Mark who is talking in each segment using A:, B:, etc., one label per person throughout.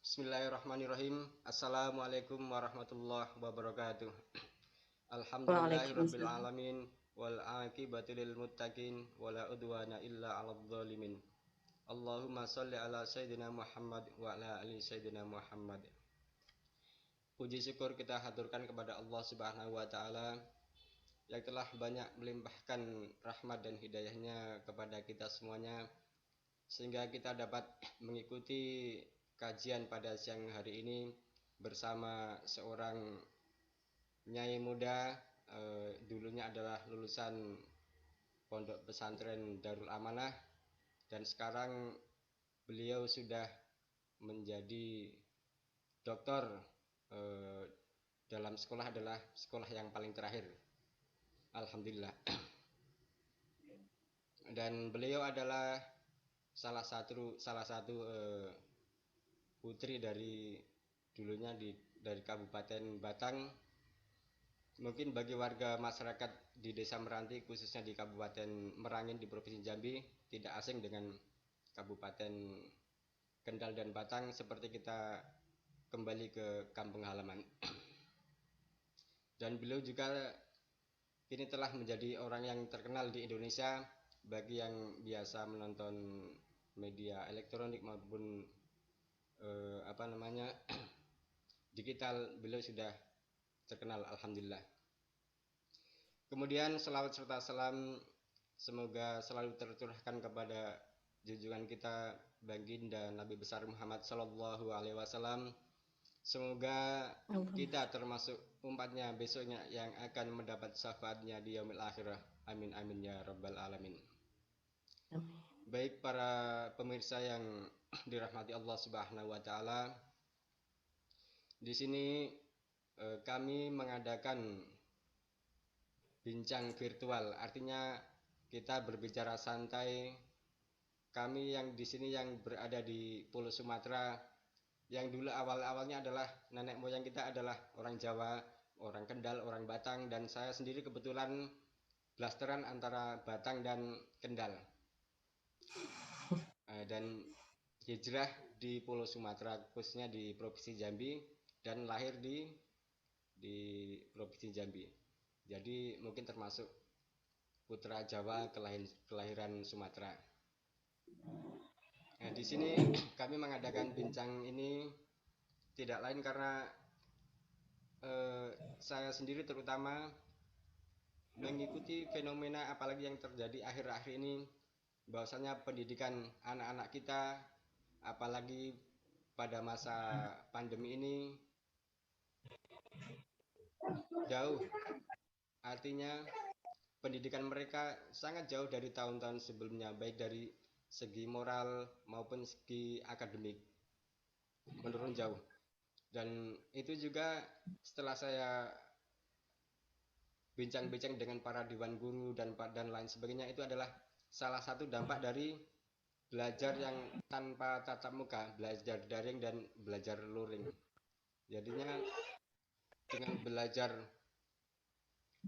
A: Bismillahirrahmanirrahim. Assalamualaikum warahmatullahi wabarakatuh. Alhamdulillahirabbil
B: Waalaikumsalam.
A: alamin wal aqibatu lil muttaqin wala udwana illa 'alal zalimin. Allahumma shalli ala sayyidina Muhammad wa ala ali sayyidina Muhammad. Puji syukur kita haturkan kepada Allah Subhanahu wa taala yang telah banyak melimpahkan rahmat dan hidayahnya kepada kita semuanya sehingga kita dapat mengikuti kajian pada siang hari ini bersama seorang nyai muda, dulunya adalah lulusan pondok pesantren Darul Amanah dan sekarang beliau sudah menjadi doktor. eh, Dalam sekolah adalah sekolah yang paling terakhir, alhamdulillah. Dan beliau adalah salah satu putri dari dulunya dari Kabupaten Batang. Mungkin bagi warga masyarakat di Desa Meranti khususnya di Kabupaten Merangin di Provinsi Jambi tidak asing dengan Kabupaten Kendal dan Batang, seperti kita kembali ke kampung halaman. Dan beliau juga kini telah menjadi orang yang terkenal di Indonesia. Bagi yang biasa menonton media elektronik maupun digital, beliau sudah terkenal, alhamdulillah. Kemudian selawat serta salam semoga selalu tercurahkan kepada junjungan kita baginda Nabi besar Muhammad Sallallahu Alaihi Wasallam. Semoga kita termasuk umatnya besoknya yang akan mendapat syafaatnya di yaumil akhirah. Amin amin ya rabbal alamin. Baik para pemirsa yang dirahmati Allah Subhanahu wa taala, di sini kami mengadakan bincang virtual, artinya kita berbicara santai. Kami yang di sini yang berada di Pulau Sumatera, yang dulu awal-awalnya adalah nenek moyang kita adalah orang Jawa, orang Kendal, orang Batang, dan saya sendiri kebetulan blasteran antara Batang dan Kendal. Dan hijrah di Pulau Sumatera, khususnya di Provinsi Jambi, dan lahir di Provinsi Jambi. Jadi mungkin termasuk putra Jawa kelahiran Sumatera. Nah, di sini kami mengadakan bincang ini tidak lain karena saya sendiri terutama mengikuti fenomena apalagi yang terjadi akhir-akhir ini, bahwasanya pendidikan anak-anak kita apalagi pada masa pandemi ini jauh, artinya pendidikan mereka sangat jauh dari tahun-tahun sebelumnya, baik dari segi moral maupun segi akademik, menurun jauh. Dan itu juga setelah saya bincang-bincang dengan para dewan guru dan lain sebagainya, itu adalah salah satu dampak dari belajar yang tanpa tatap muka, belajar daring dan belajar luring. Jadinya dengan belajar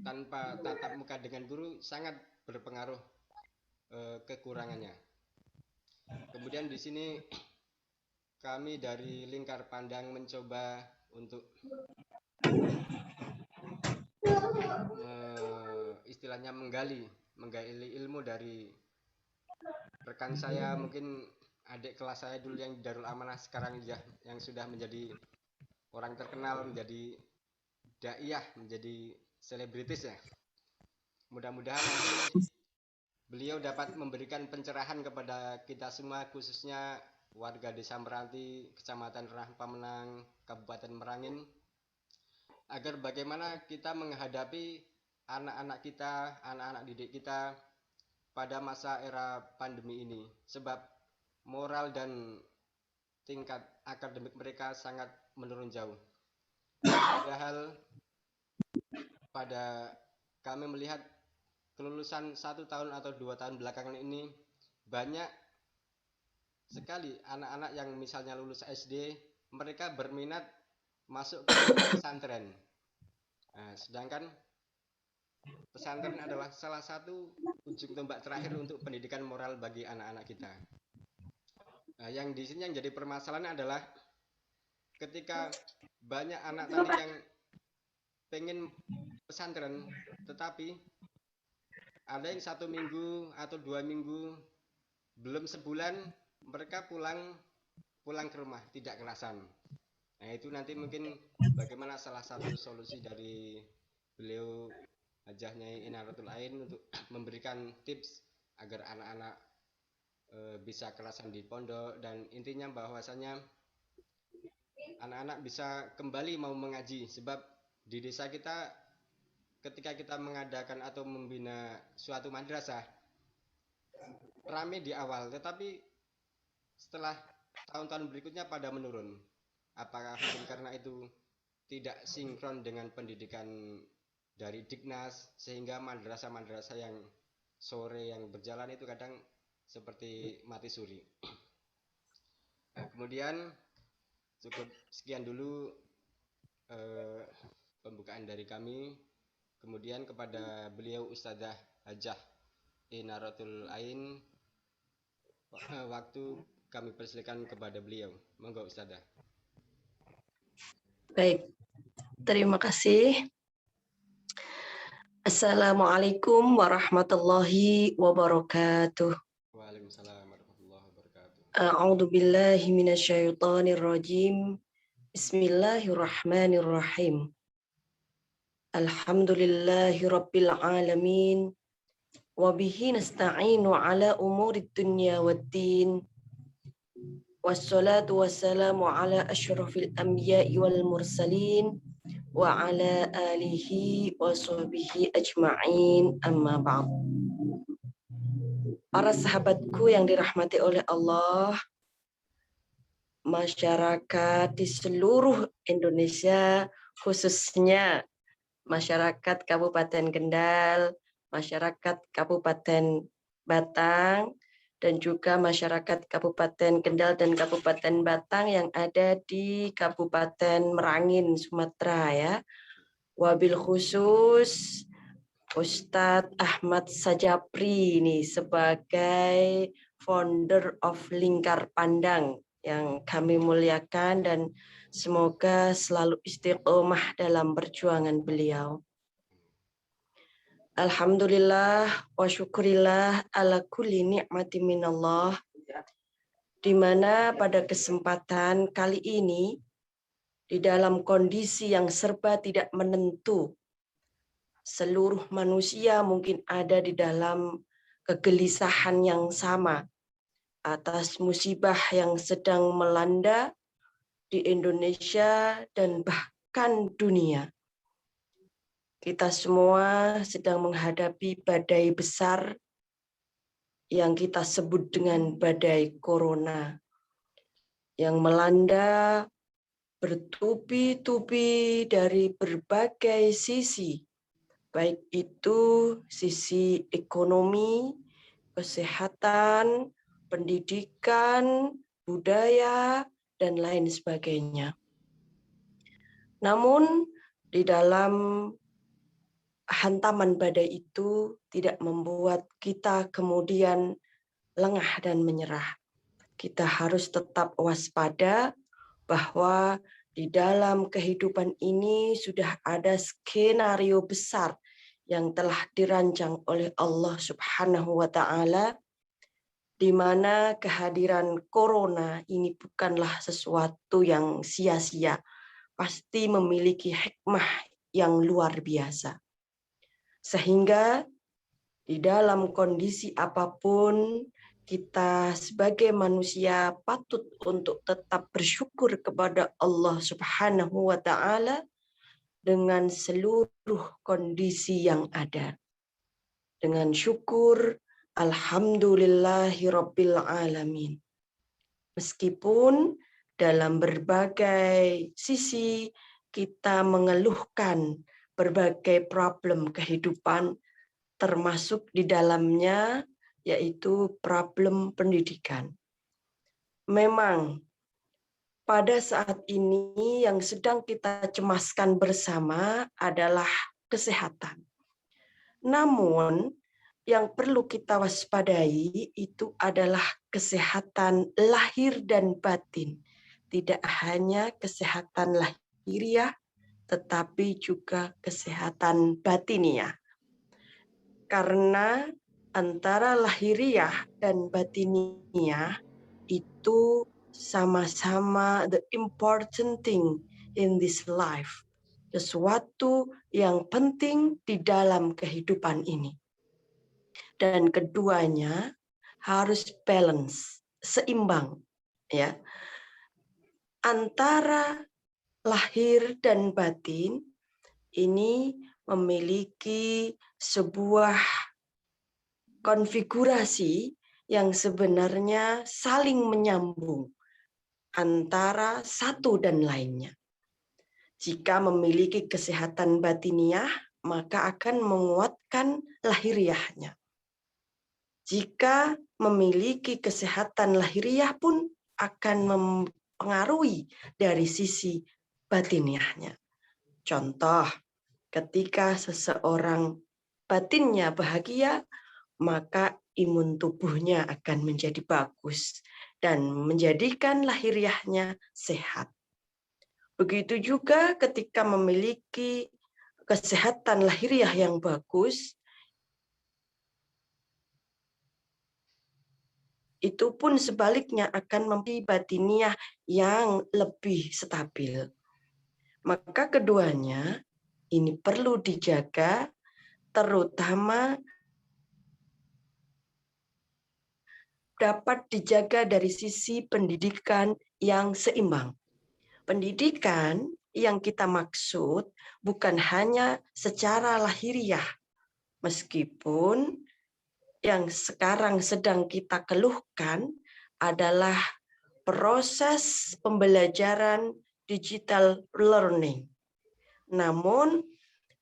A: tanpa tatap muka dengan guru sangat berpengaruh kekurangannya. Kemudian di sini kami dari Lingkar Pandang mencoba untuk istilahnya menggali ilmu dari rekan saya, mungkin adik kelas saya dulu yang di Darul Amanah, sekarang ya yang sudah menjadi orang terkenal, menjadi daiyah, menjadi selebritis ya. Mudah-mudahan nanti beliau dapat memberikan pencerahan kepada kita semua, khususnya warga Desa Meranti, Kecamatan Renah Pamenang, Kabupaten Merangin, agar bagaimana kita menghadapi anak-anak kita, anak-anak didik kita pada masa era pandemi ini. Sebab moral dan tingkat akademik mereka sangat menurun jauh. Padahal pada kami melihat kelulusan 1 tahun atau 2 tahun belakangan ini banyak sekali anak-anak yang misalnya lulus SD, mereka berminat masuk ke pesantren. Nah, sedangkan pesantren adalah salah satu ujung tombak terakhir untuk pendidikan moral bagi anak-anak kita. Nah, yang di sini yang jadi permasalahan adalah ketika banyak anak tadi yang pengen pesantren, tetapi ada yang 1 minggu atau 2 minggu, belum sebulan mereka pulang ke rumah, tidak kelasan. Nah itu nanti mungkin bagaimana salah satu solusi dari beliau Hajah Nyai Inaratul Ain untuk memberikan tips agar anak-anak bisa kelasan di pondok, dan intinya bahwasanya anak-anak bisa kembali mau mengaji, sebab di desa kita ketika kita mengadakan atau membina suatu madrasah rame di awal, tetapi setelah tahun-tahun berikutnya pada menurun. Apakah mungkin karena itu tidak sinkron dengan pendidikan dari Dignas, sehingga madrasah-madrasah yang sore yang berjalan itu kadang seperti mati suri. Nah, kemudian cukup sekian dulu pembukaan dari kami. Kemudian kepada beliau Ustadzah Hajah Inaratul Ain, waktu kami persilakan kepada beliau. Monggo Ustadzah.
B: Baik, terima kasih. Assalamualaikum warahmatullahi wabarakatuh.
A: Waalaikumsalam warahmatullahi wabarakatuh.
B: A'udzu billahi minasyaitonir rajim. Bismillahirrahmanirrahim. Alhamdulillahi rabbil alamin. Wa bihi nasta'inu ala umurid dunya waddin. Wassalatu wassalamu ala asyrafil anbiya'i wal mursalin wa ala alihi wa sahbihi ajma'in, amma ba'd. Para sahabatku yang dirahmati oleh Allah, masyarakat di seluruh Indonesia, khususnya masyarakat Kabupaten Kendal, masyarakat Kabupaten Batang, dan juga masyarakat Kabupaten Kendal dan Kabupaten Batang yang ada di Kabupaten Merangin, Sumatera ya. Wabil khusus Ustadz Ahmad Sajapri ini sebagai founder of Lingkar Pandang yang kami muliakan dan semoga selalu istiqomah dalam perjuangan beliau. Alhamdulillah wa syukurillah ala kulli ni'mati minallah, di mana pada kesempatan kali ini di dalam kondisi yang serba tidak menentu, seluruh manusia mungkin ada di dalam kegelisahan yang sama atas musibah yang sedang melanda di Indonesia dan bahkan dunia. Kita semua sedang menghadapi badai besar yang kita sebut dengan badai corona, yang melanda bertubi-tubi dari berbagai sisi, baik itu sisi ekonomi, kesehatan, pendidikan, budaya, dan lain sebagainya. Namun di dalam hantaman badai itu tidak membuat kita kemudian lengah dan menyerah. Kita harus tetap waspada bahwa di dalam kehidupan ini sudah ada skenario besar yang telah dirancang oleh Allah Subhanahu wa Ta'ala, di mana kehadiran corona ini bukanlah sesuatu yang sia-sia, pasti memiliki hikmah yang luar biasa. Sehingga di dalam kondisi apapun, kita sebagai manusia patut untuk tetap bersyukur kepada Allah Subhanahu wa Ta'ala dengan seluruh kondisi yang ada. Dengan syukur, alhamdulillahirabbil alamin. Meskipun dalam berbagai sisi kita mengeluhkan berbagai problem kehidupan, termasuk di dalamnya yaitu problem pendidikan. Memang pada saat ini yang sedang kita cemaskan bersama adalah kesehatan. Namun yang perlu kita waspadai itu adalah kesehatan lahir dan batin, tidak hanya kesehatan lahiriah, tetapi juga kesehatan batiniah. Karena antara lahiriah dan batiniah itu sama-sama the important thing in this life. Sesuatu yang penting di dalam kehidupan ini. Dan keduanya harus balance, seimbang, ya. Antara lahir dan batin ini memiliki sebuah konfigurasi yang sebenarnya saling menyambung antara satu dan lainnya. Jika memiliki kesehatan batiniah, maka akan menguatkan lahiriahnya. Jika memiliki kesehatan lahiriah pun akan mempengaruhi dari sisi batiniahnya. Contoh, ketika seseorang batinnya bahagia, maka imun tubuhnya akan menjadi bagus dan menjadikan lahiriahnya sehat. Begitu juga ketika memiliki kesehatan lahiriah yang bagus, itu pun sebaliknya akan memiliki batiniah yang lebih stabil. Maka keduanya ini perlu dijaga, terutama dapat dijaga dari sisi pendidikan yang seimbang. Pendidikan yang kita maksud bukan hanya secara lahiriah, meskipun yang sekarang sedang kita keluhkan adalah proses pembelajaran digital learning. Namun,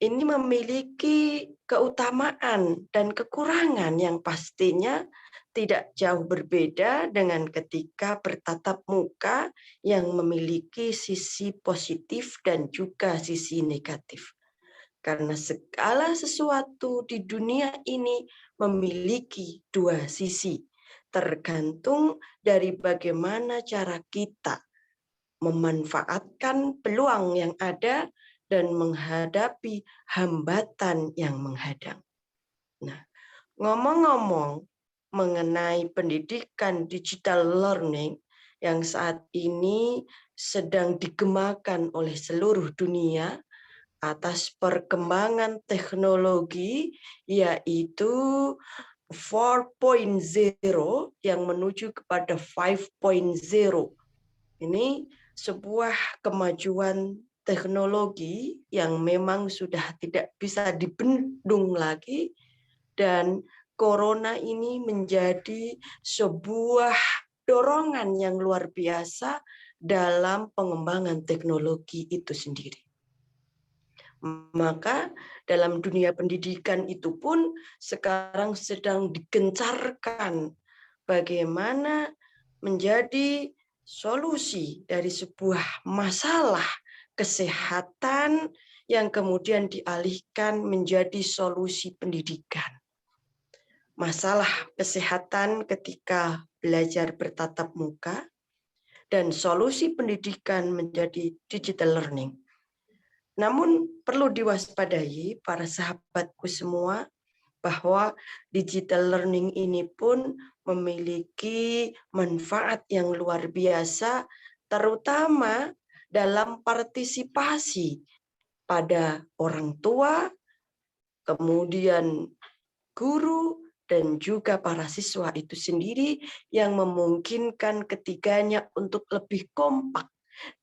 B: ini memiliki keutamaan dan kekurangan yang pastinya tidak jauh berbeda dengan ketika bertatap muka yang memiliki sisi positif dan juga sisi negatif. Karena segala sesuatu di dunia ini memiliki dua sisi, tergantung dari bagaimana cara kita memanfaatkan peluang yang ada dan menghadapi hambatan yang menghadang. Nah, ngomong-ngomong mengenai pendidikan digital learning yang saat ini sedang digemakan oleh seluruh dunia atas perkembangan teknologi, yaitu 4.0 yang menuju kepada 5.0. Ini sebuah kemajuan teknologi yang memang sudah tidak bisa dibendung lagi, dan corona ini menjadi sebuah dorongan yang luar biasa dalam pengembangan teknologi itu sendiri. Maka dalam dunia pendidikan itu pun sekarang sedang digencarkan bagaimana menjadi solusi dari sebuah masalah kesehatan yang kemudian dialihkan menjadi solusi pendidikan. Masalah kesehatan ketika belajar bertatap muka dan solusi pendidikan menjadi digital learning. Namun perlu diwaspadai para sahabatku semua bahwa digital learning ini pun memiliki manfaat yang luar biasa, terutama dalam partisipasi pada orang tua, kemudian guru, dan juga para siswa itu sendiri yang memungkinkan ketiganya untuk lebih kompak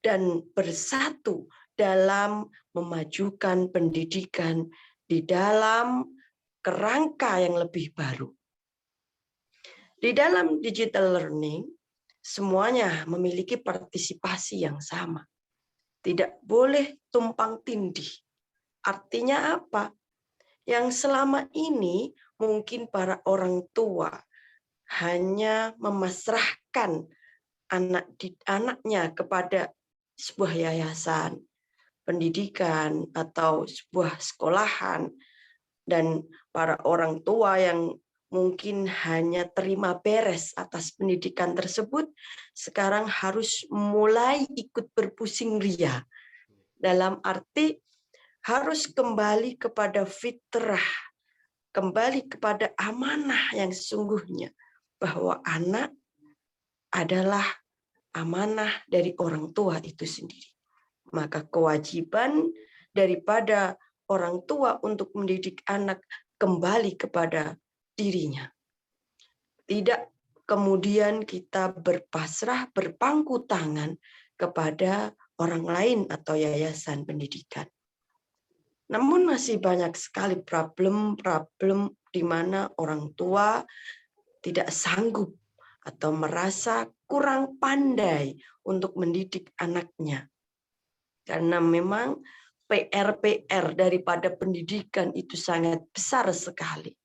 B: dan bersatu dalam memajukan pendidikan di dalam kerangka yang lebih baru. Di dalam digital learning, semuanya memiliki partisipasi yang sama. Tidak boleh tumpang tindih. Artinya apa? Yang selama ini mungkin para orang tua hanya memasrahkan anaknya kepada sebuah yayasan pendidikan atau sebuah sekolahan, dan para orang tua yang mungkin hanya terima beres atas pendidikan tersebut, sekarang harus mulai ikut berpusing ria. Dalam arti harus kembali kepada fitrah, kembali kepada amanah yang sesungguhnya, bahwa anak adalah amanah dari orang tua itu sendiri. Maka kewajiban daripada orang tua untuk mendidik anak kembali kepada dirinya. Tidak kemudian kita berpasrah, berpangku tangan kepada orang lain atau yayasan pendidikan. Namun masih banyak sekali problem-problem di mana orang tua tidak sanggup atau merasa kurang pandai untuk mendidik anaknya. Karena memang PR-PR daripada pendidikan itu sangat besar sekali.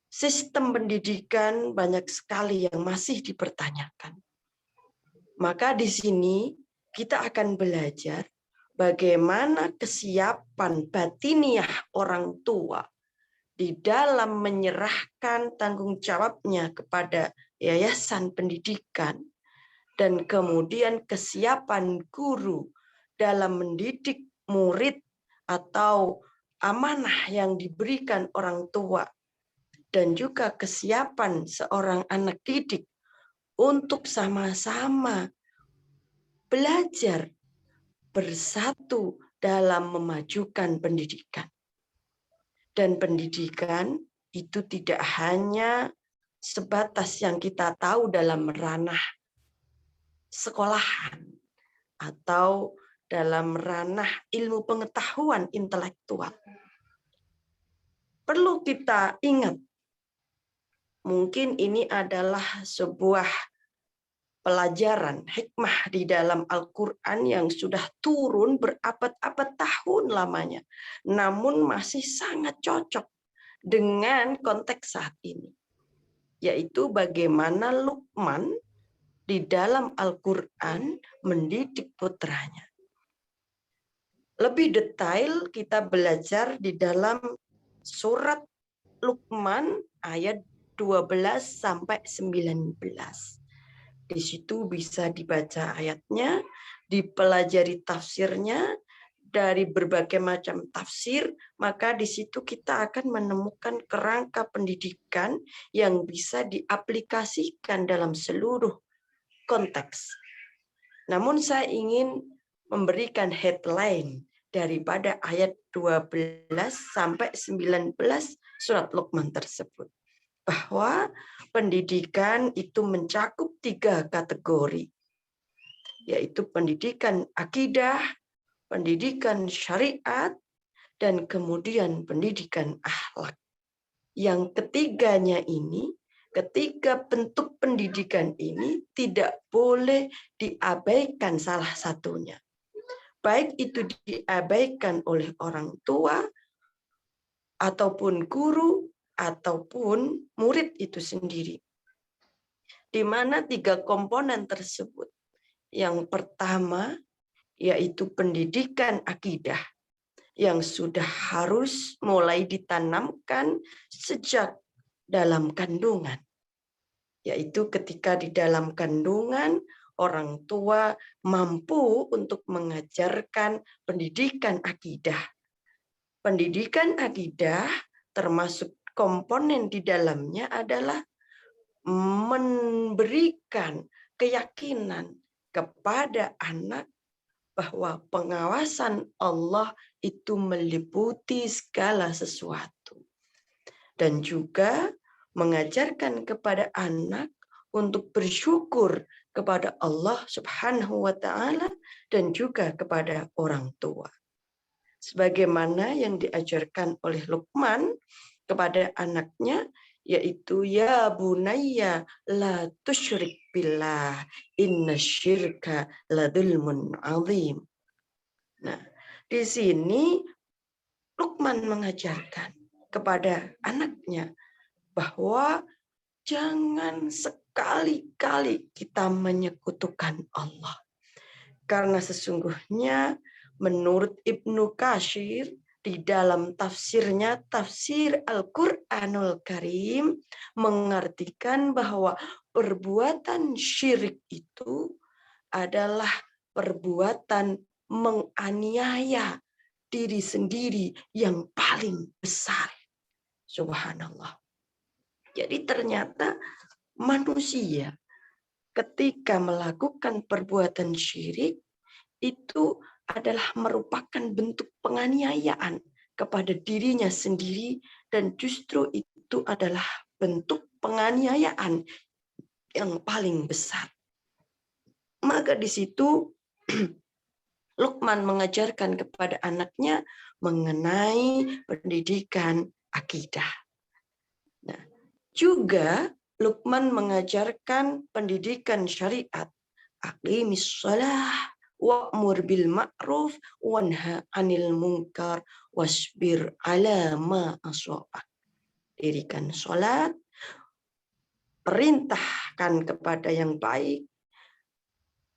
B: Sistem pendidikan banyak sekali yang masih dipertanyakan. Maka di sini kita akan belajar bagaimana kesiapan batiniah orang tua di dalam menyerahkan tanggung jawabnya kepada yayasan pendidikan dan kemudian kesiapan guru dalam mendidik murid atau amanah yang diberikan orang tua dan juga kesiapan seorang anak didik untuk sama-sama belajar bersatu dalam memajukan pendidikan. Dan pendidikan itu tidak hanya sebatas yang kita tahu dalam ranah sekolahan atau dalam ranah ilmu pengetahuan intelektual. Perlu kita ingat, mungkin ini adalah sebuah pelajaran hikmah di dalam Al-Quran yang sudah turun berabad-abad tahun lamanya, namun masih sangat cocok dengan konteks saat ini, yaitu bagaimana Luqman di dalam Al-Quran mendidik putranya. Lebih detail kita belajar di dalam surat Luqman ayat 12 sampai 19. Di situ bisa dibaca ayatnya, dipelajari tafsirnya dari berbagai macam tafsir, maka di situ kita akan menemukan kerangka pendidikan yang bisa diaplikasikan dalam seluruh konteks. Namun saya ingin memberikan headline daripada ayat 12 sampai 19 surat Luqman tersebut. Bahwa pendidikan itu mencakup 3 kategori, yaitu pendidikan akidah, pendidikan syariat, dan kemudian pendidikan akhlak. Yang ketiganya ini, ketiga bentuk pendidikan ini tidak boleh diabaikan salah satunya. Baik itu diabaikan oleh orang tua, ataupun guru, ataupun murid itu sendiri. Di mana 3 komponen tersebut. Yang pertama, yaitu pendidikan akidah, yang sudah harus mulai ditanamkan sejak dalam kandungan. Yaitu ketika di dalam kandungan, orang tua mampu untuk mengajarkan pendidikan akidah. Pendidikan akidah termasuk komponen di dalamnya adalah memberikan keyakinan kepada anak bahwa pengawasan Allah itu meliputi segala sesuatu. Dan juga mengajarkan kepada anak untuk bersyukur kepada Allah Subhanahu wa Ta'ala dan juga kepada orang tua. Sebagaimana yang diajarkan oleh Luqman kepada anaknya, yaitu ya bunayya la tusyrik billah inna syirka ladulmun azim. Nah, di sini Luqman mengajarkan kepada anaknya bahwa jangan sekali-kali kita menyekutukan Allah. Karena sesungguhnya menurut Ibnu Katsir di dalam tafsirnya, tafsir Al-Quranul Karim, mengartikan bahwa perbuatan syirik itu adalah perbuatan menganiaya diri sendiri yang paling besar. Subhanallah. Jadi ternyata manusia ketika melakukan perbuatan syirik itu adalah merupakan bentuk penganiayaan kepada dirinya sendiri, dan justru itu adalah bentuk penganiayaan yang paling besar. Maka di situ Luqman mengajarkan kepada anaknya mengenai pendidikan akidah. Nah, juga Luqman mengajarkan pendidikan syariat. Aqimis shalah wa'mur bil ma'ruf wanha 'anil munkar wasbir 'ala ma asabak. Dirikan salat, perintahkan kepada yang baik,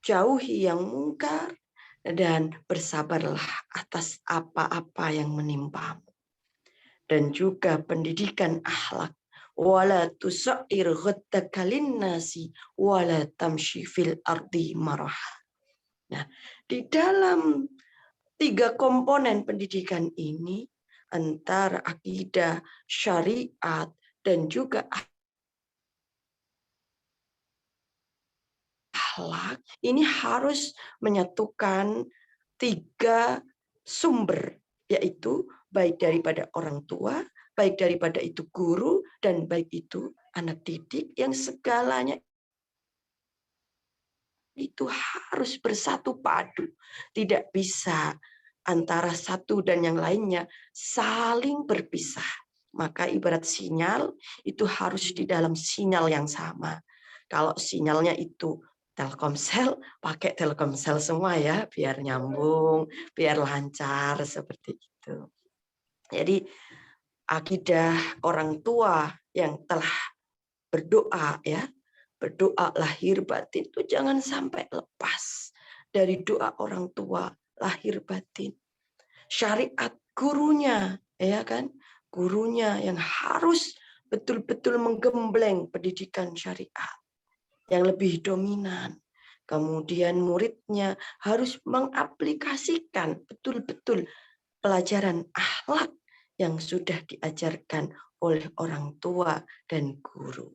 B: jauhi yang mungkar, dan bersabarlah atas apa-apa yang menimpamu. Dan juga pendidikan akhlak. Wala tusair ghaddaka linnasi wala tamshi fil ardi maraha. Nah, di dalam 3 komponen pendidikan ini, antara akidah, syariat, dan juga akhlak, ini harus menyatukan 3 sumber, yaitu baik daripada orang tua, baik daripada itu guru, dan baik itu anak didik, yang segalanya itu harus bersatu padu. Tidak bisa antara satu dan yang lainnya saling berpisah. Maka ibarat sinyal itu harus di dalam sinyal yang sama. Kalau sinyalnya itu Telkomsel, pakai Telkomsel semua ya, biar nyambung, biar lancar, seperti itu. Jadi akidah orang tua yang telah berdoa ya, berdoa lahir batin itu jangan sampai lepas dari doa orang tua lahir batin. Syariat gurunya, ya kan? Gurunya yang harus betul-betul menggembleng pendidikan syariat yang lebih dominan. Kemudian muridnya harus mengaplikasikan betul-betul pelajaran akhlak yang sudah diajarkan oleh orang tua dan guru.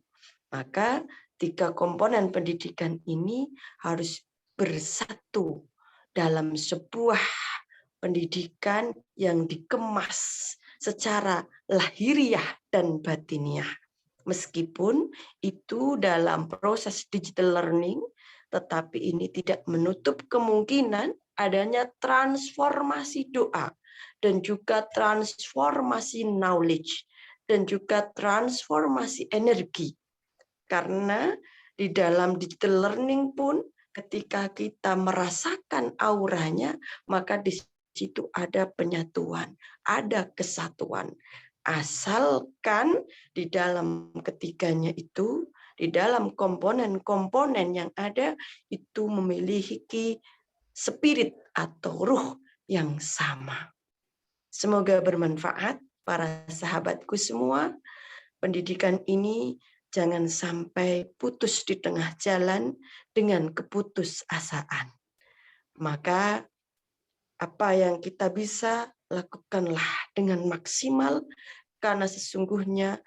B: Maka 3 komponen pendidikan ini harus bersatu dalam sebuah pendidikan yang dikemas secara lahiriah dan batiniah. Meskipun itu dalam proses digital learning, tetapi ini tidak menutup kemungkinan adanya transformasi doa, dan juga transformasi knowledge, dan juga transformasi energi. Karena di dalam digital learning pun ketika kita merasakan auranya, maka di situ ada penyatuan, ada kesatuan. Asalkan di dalam ketiganya itu, di dalam komponen-komponen yang ada, itu memiliki spirit atau ruh yang sama. Semoga bermanfaat para sahabatku semua. Pendidikan ini jangan sampai putus di tengah jalan dengan keputusasaan. Maka apa yang kita bisa lakukanlah dengan maksimal, karena sesungguhnya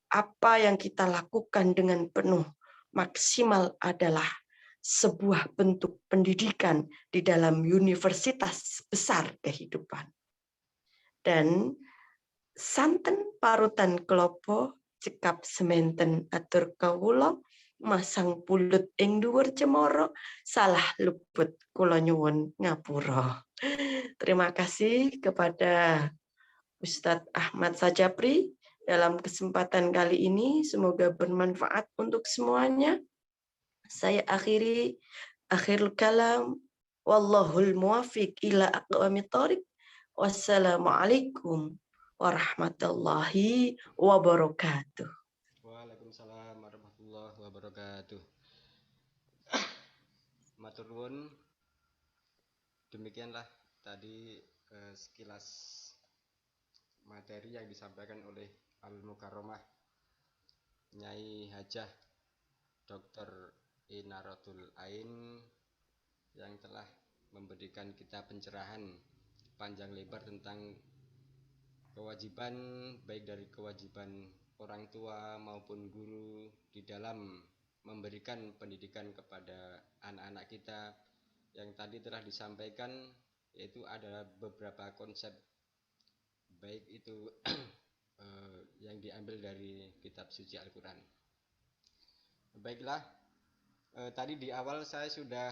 B: apa yang kita lakukan dengan penuh maksimal adalah sebuah bentuk pendidikan di dalam universitas besar kehidupan. Dan santen parutan klopo cekap sementen atur kawula masang pulut ing dhuwur cemara salah luput kula nyuwun ngapura. Terima kasih kepada Ustadz Ahmad Sajapri dalam kesempatan kali ini, semoga bermanfaat untuk semuanya. Saya akhirul kalam, wallahul muwafiq ila aqwamit thoriq. Wassalamualaikum warahmatullahi wabarakatuh.
A: Waalaikumsalam warahmatullahi wabarakatuh. Matur nuwun. Demikianlah tadi sekilas materi yang disampaikan oleh Al-Mukarramah Nyai Hajah Dr. Inaratul Ain yang telah memberikan kita pencerahan panjang lebar tentang kewajiban, baik dari kewajiban orang tua maupun guru di dalam memberikan pendidikan kepada anak-anak kita. Yang tadi telah disampaikan yaitu ada beberapa konsep, baik itu yang diambil dari kitab suci Al-Quran. Baiklah, tadi di awal saya sudah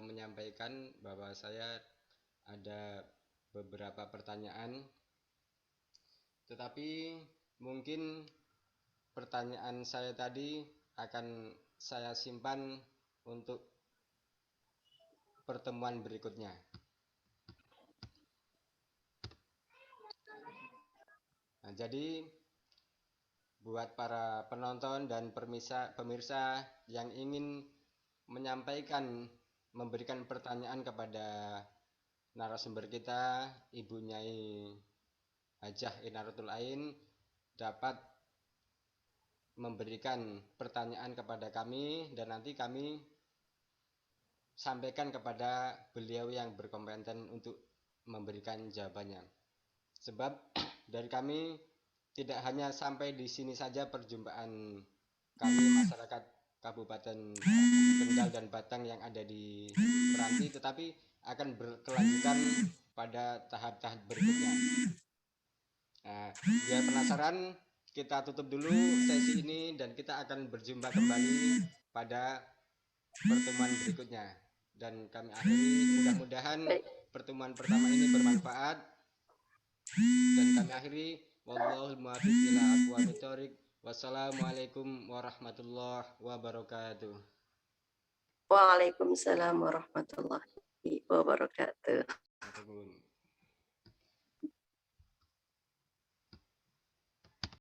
A: menyampaikan bahwa saya ada beberapa pertanyaan, tetapi mungkin pertanyaan saya tadi akan saya simpan untuk pertemuan berikutnya. Nah, jadi buat para penonton dan pemirsa yang ingin memberikan pertanyaan kepada narasumber kita, Ibu Nyai Hajah Inaratul Ain, dapat memberikan pertanyaan kepada kami dan nanti kami sampaikan kepada beliau yang berkompeten untuk memberikan jawabannya. Sebab dari kami tidak hanya sampai di sini saja perjumpaan kami masyarakat Kabupaten Kendal dan Batang yang ada di Meranti, tetapi akan berkelanjutan pada tahap-tahap berikutnya. Nah, biar penasaran, kita tutup dulu sesi ini dan kita akan berjumpa kembali pada pertemuan berikutnya. Dan kami akhiri, mudah-mudahan pertemuan pertama ini bermanfaat. Dan kami akhiri, wallahul muwaffiq ila aqwamit thoriq. Wassalamualaikum warahmatullahi wabarakatuh.
B: Waalaikumsalam warahmatullahi wabarakatuh.